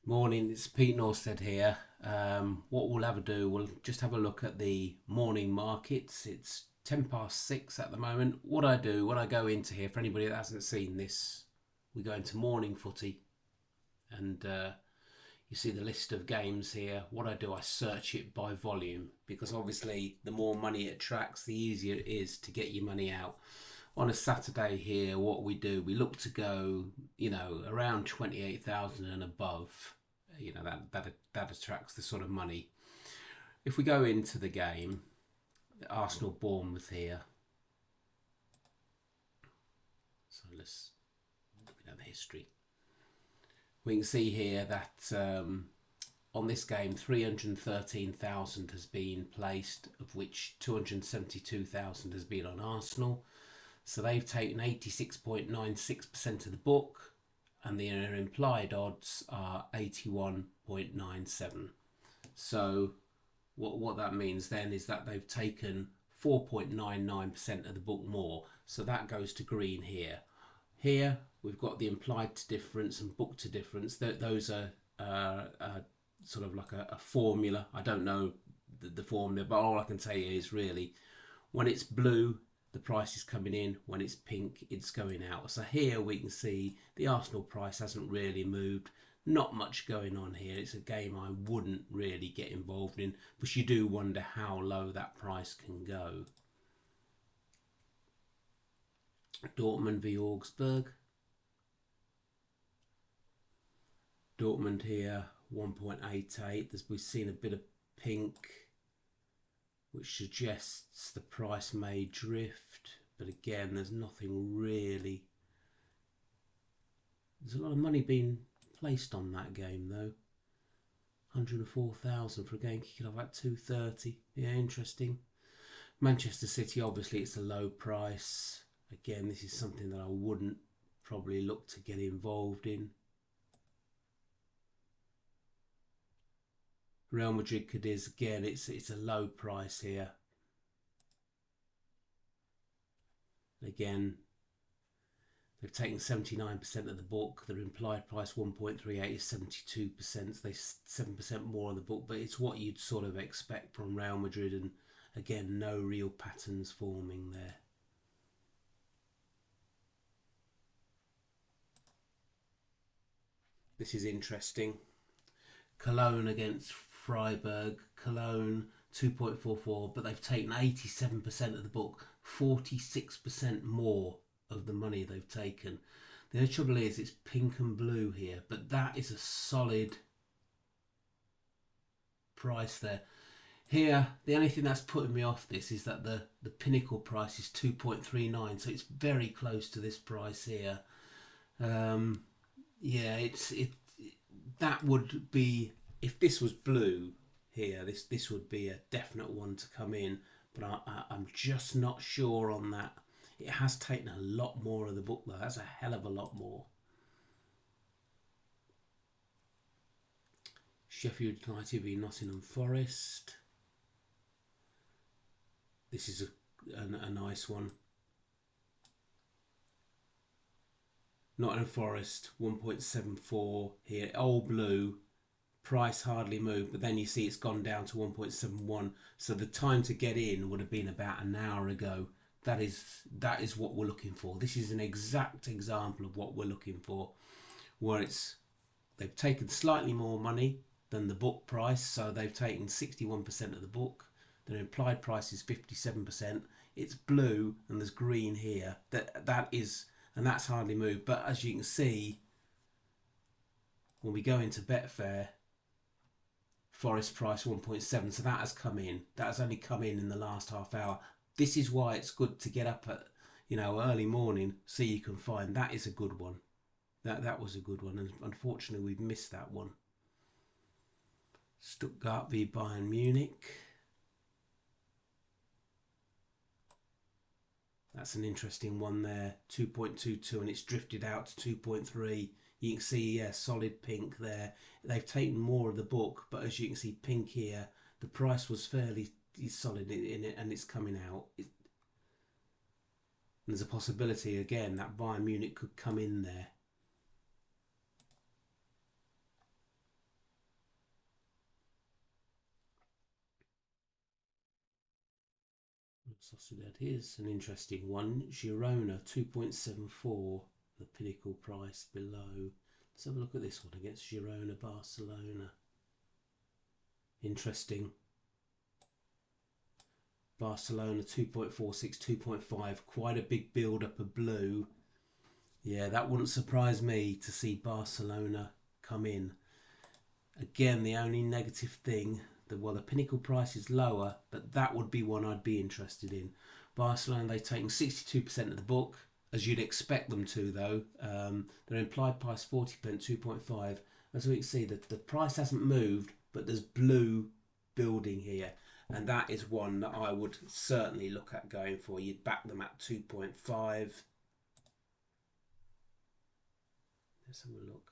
Morning, it's Pete Norstead here. What we'll have a do, we'll just have a look at the morning markets. It's 6:10 at the moment. What I do when I go into here, for anybody that hasn't seen this, we go into morning footy and you see the list of games here. What I do, I search it by volume because obviously the more money it attracts, the easier it is to get your money out. On a Saturday here, what we do, we look to go, around 28,000 and above. That attracts the sort of money. If we go into the game, Arsenal Bournemouth here. So let's look at the history. We can see here that on this game 313,000 has been placed, of which 272,000 has been on Arsenal. So they've taken 86.96% of the book, and their implied odds are 81.97. So what that means then is that they've taken 4.99% of the book more. So that goes to green here. Here we've got the implied to difference and book to difference. Those are sort of like a formula. I don't know the formula, but all I can tell you is really when it's blue, the price is coming in. When it's pink, it's going out. So here we can see the Arsenal price hasn't really moved. Not much going on here. It's a game I wouldn't really get involved in, but you do wonder how low that price can go. Dortmund v Augsburg. Dortmund here 1.88. We've seen a bit of pink, which suggests the price may drift, but again there's nothing really. There's a lot of money being placed on that game though. 104,000 for a game kicking off at 2:30. Yeah, interesting. Manchester City, obviously it's a low price. Again, this is something that I wouldn't probably look to get involved in. Real Madrid Cadiz, again, it's a low price here. Again, they've taken 79% of the book. Their implied price 1.38 is 72%. They 7% more on the book, but it's what you'd sort of expect from Real Madrid, and again, no real patterns forming there. This is interesting. Cologne against Freiburg. Cologne 2.44, but they've taken 87% of the book, 46% more of the money they've taken. The only trouble is it's pink and blue here, but that is a solid price there. Here, the only thing that's putting me off this is that the pinnacle price is 2.39, so it's very close to this price here. Yeah, that would be, if this was blue here, this would be a definite one to come in, but I'm just not sure on that. It has taken a lot more of the book though. That's a hell of a lot more. Sheffield United v Nottingham Forest. This is a nice one. Nottingham Forest 1.74 here, all blue, price hardly moved, but then you see it's gone down to 1.71, so the time to get in would have been about an hour ago. That is what we're looking for. This is an exact example of what we're looking for, where they've taken slightly more money than the book price, so they've taken 61% of the book. Their implied price is 57%. It's blue and there's green here. And that's hardly moved. But as you can see, when we go into Betfair, Forest price 1.7, so that has come in. That has only come in the last half hour. This is why it's good to get up at early morning so you can find that is a good one. That was a good one, and unfortunately we've missed that one. Stuttgart v Bayern Munich. That's an interesting one there, 2.22, and it's drifted out to 2.3. You can see, yeah, solid pink there. They've taken more of the book, but as you can see, pink here, the price was fairly solid in it, and it's coming out. There's a possibility, again, that Bayern Munich could come in there. Sociedad. Here's an interesting one. Girona 2.74. The pinnacle price below. Let's have a look at this one against Girona, Barcelona. Interesting. Barcelona 2.46, 2.5. Quite a big build up of blue. Yeah, that wouldn't surprise me to see Barcelona come in. Again, the only negative thing, the pinnacle price is lower, but that would be one I'd be interested in. Barcelona, they've taken 62% of the book, as you'd expect them to, though. Their implied price 40%, 2.5. As we can see, the price hasn't moved, but there's blue building here. And that is one that I would certainly look at going for. You'd back them at 2.5. Let's have a look.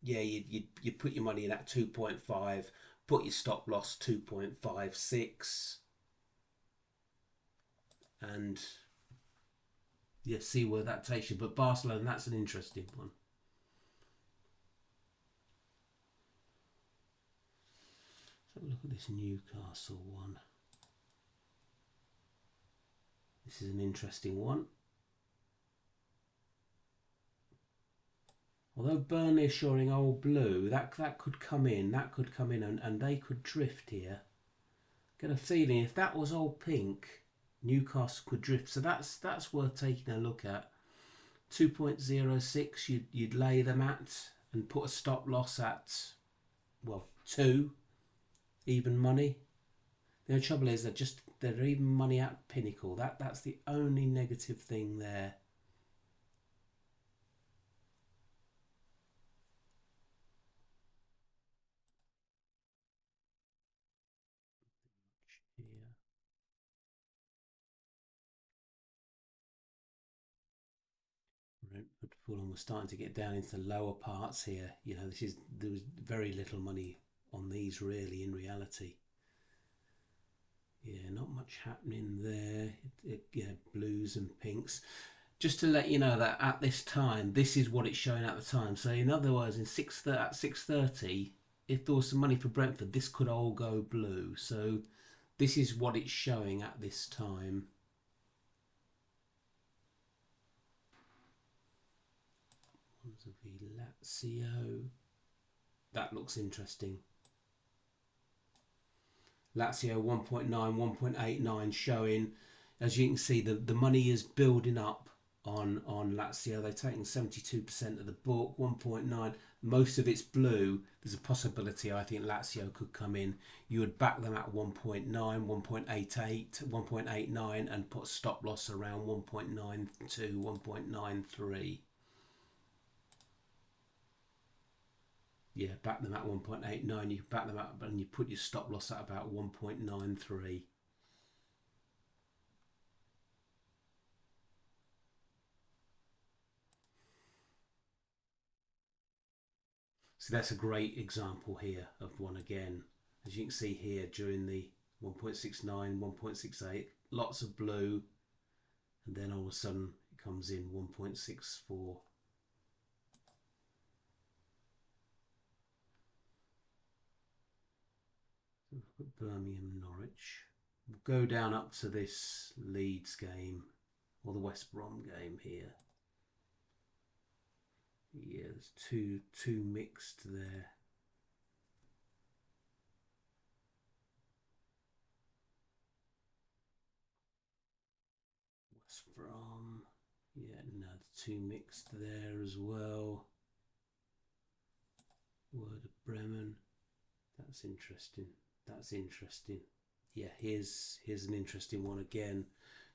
Yeah, you put your money in at 2.5, put your stop loss 2.56, and yeah, see where that takes you. But Barcelona, that's an interesting one. Let's have a look at this Newcastle one. This is an interesting one. Although Burnley are showing old blue, that could come in. That could come in, and they could drift here. Get a feeling if that was old pink, Newcastle could drift. So that's worth taking a look at. 2.06 you'd lay them at and put a stop loss at, well, 2 even money. The only trouble is they're even money at pinnacle. That's the only negative thing there. Brentford, Fulham, we're starting to get down into the lower parts here. You know, there was very little money on these really in reality. Yeah, not much happening there. Yeah, blues and pinks. Just to let you know that at this time, this is what it's showing at the time. So in other words, at 6:30, if there was some money for Brentford, this could all go blue. So this is what it's showing at this time. Lazio. That looks interesting. Lazio 1.9, 1.89 showing. As you can see, the money is building up on Lazio. They're taking 72% of the book, 1.9. Most of it's blue. There's a possibility I think Lazio could come in. You would back them at 1.9, 1.88, 1.89 and put a stop loss around 1.92, 1.93. Yeah, back them at 1.89. You back them up and you put your stop loss at about 1.93. So that's a great example here of one again. As you can see here during the 1.69, 1.68, lots of blue, and then all of a sudden it comes in 1.64. Birmingham, Norwich. We'll go down up to this Leeds game or the West Brom game here. Yeah, there's two mixed there. West Brom. Yeah, no, two mixed there as well. Werder, Bremen. That's interesting. That's interesting. Yeah, here's an interesting one again.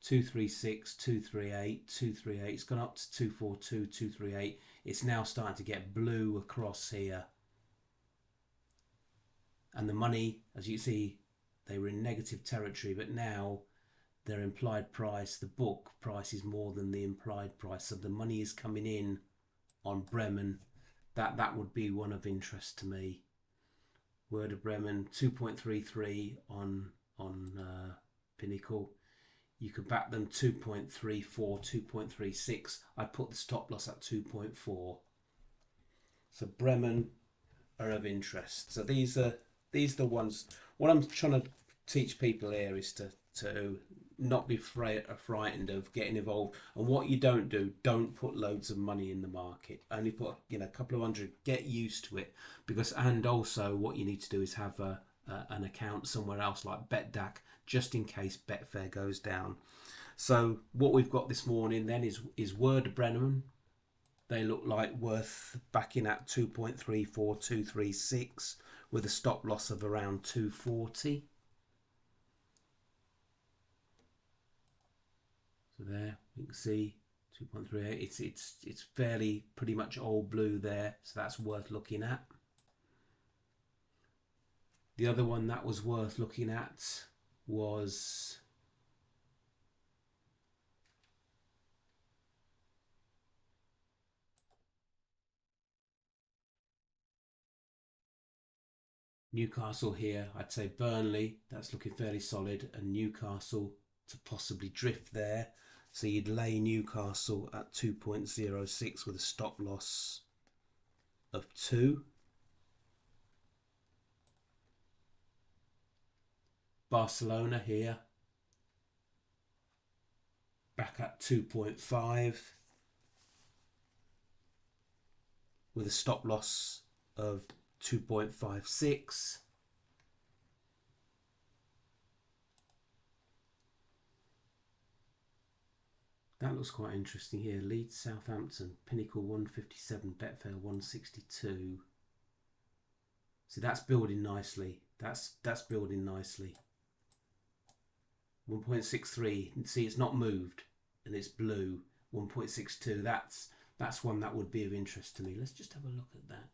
236, 238, 238. It's gone up to 242, 238. It's now starting to get blue across here. And the money, as you see, they were in negative territory, but now their implied price, the book price, is more than the implied price. So the money is coming in on Bremen. That would be one of interest to me. Werder Bremen 2.33 on Pinnacle. You could back them 2.34, 2.36. I put the stop loss at 2.4. So Bremen are of interest. So these are the ones. What I'm trying to teach people here is to not be frightened of getting involved. And what you don't do, don't put loads of money in the market. Only put a couple of hundred. Get used to it, because and also what you need to do is have an account somewhere else like BetDAC, just in case Betfair goes down. So what we've got this morning then is Werder Bremen. They look like worth backing at 2.34236 with a stop loss of around 240. So there you can see 2.38. It's fairly pretty much all blue there, so that's worth looking at. The other one that was worth looking at was Newcastle here. I'd say Burnley, that's looking fairly solid, and Newcastle to possibly drift there. So you'd lay Newcastle at 2.06 with a stop loss of 2. Barcelona here, back at 2.5 with a stop loss of 2.56. That looks quite interesting here. Leeds, Southampton, Pinnacle 157, Betfair 162. See, that's building nicely. That's building nicely. 1.63. See, it's not moved, and it's blue. 1.62. That's one that would be of interest to me. Let's just have a look at that.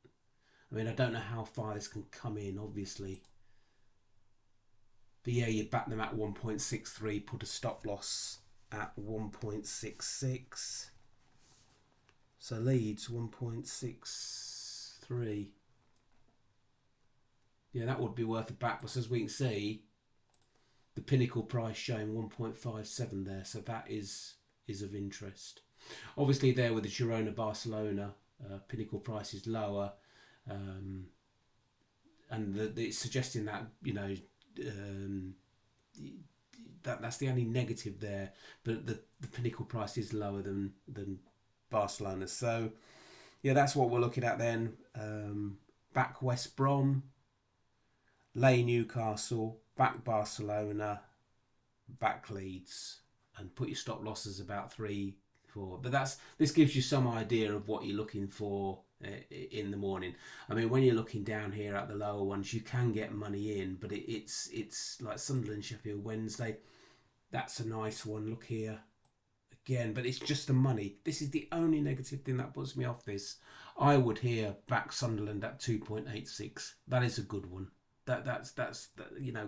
I mean, I don't know how far this can come in, obviously. But yeah, you back them at 1.63, put a stop loss at 1.66. So Leeds 1.63. Yeah, that would be worth a back. But as we can see, the Pinnacle price showing 1.57 there, so that is of interest. Obviously, there with the Girona Barcelona, Pinnacle price is lower, and it's suggesting that that's the only negative there, but the Pinnacle price is lower than Barcelona. So yeah, that's what we're looking at then. Back West Brom, lay Newcastle, back Barcelona, back Leeds, and put your stop losses about 3, 4. But this gives you some idea of what you're looking for in the morning. I mean, when you're looking down here at the lower ones, you can get money in, but it's like Sunderland, Sheffield Wednesday. That's a nice one. Look here again, but it's just the money. This is the only negative thing that puts me off this. I would here back Sunderland at 2.86. That is a good one. That's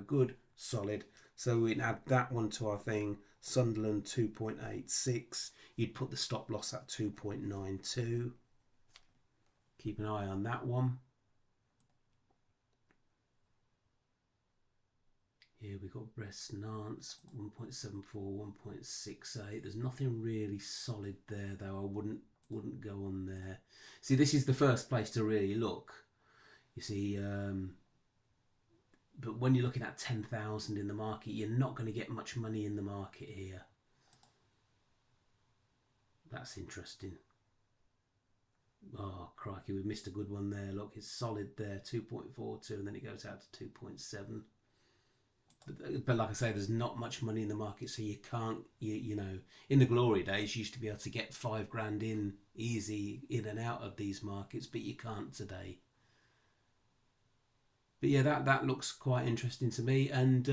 good, solid. So we can add that one to our thing. Sunderland 2.86. You'd put the stop loss at 2.92. Keep an eye on that one. Here we've got Brest Nantes 1.74, 1.68. There's nothing really solid there though. I wouldn't go on there. See, this is the first place to really look. You see, but when you're looking at 10,000 in the market, you're not going to get much money in the market here. That's interesting. Oh, crikey, we've missed a good one there. Look, it's solid there, 2.42, and then it goes out to 2.7. But like I say, there's not much money in the market, so you can't, in the glory days, you used to be able to get 5 grand in easy in and out of these markets, but you can't today. But yeah, that looks quite interesting to me, and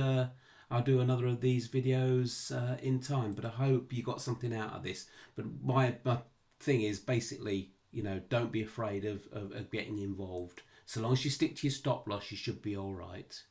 I'll do another of these videos in time. But I hope you got something out of this. But my thing is basically, don't be afraid of getting involved. So long as you stick to your stop loss, you should be all right.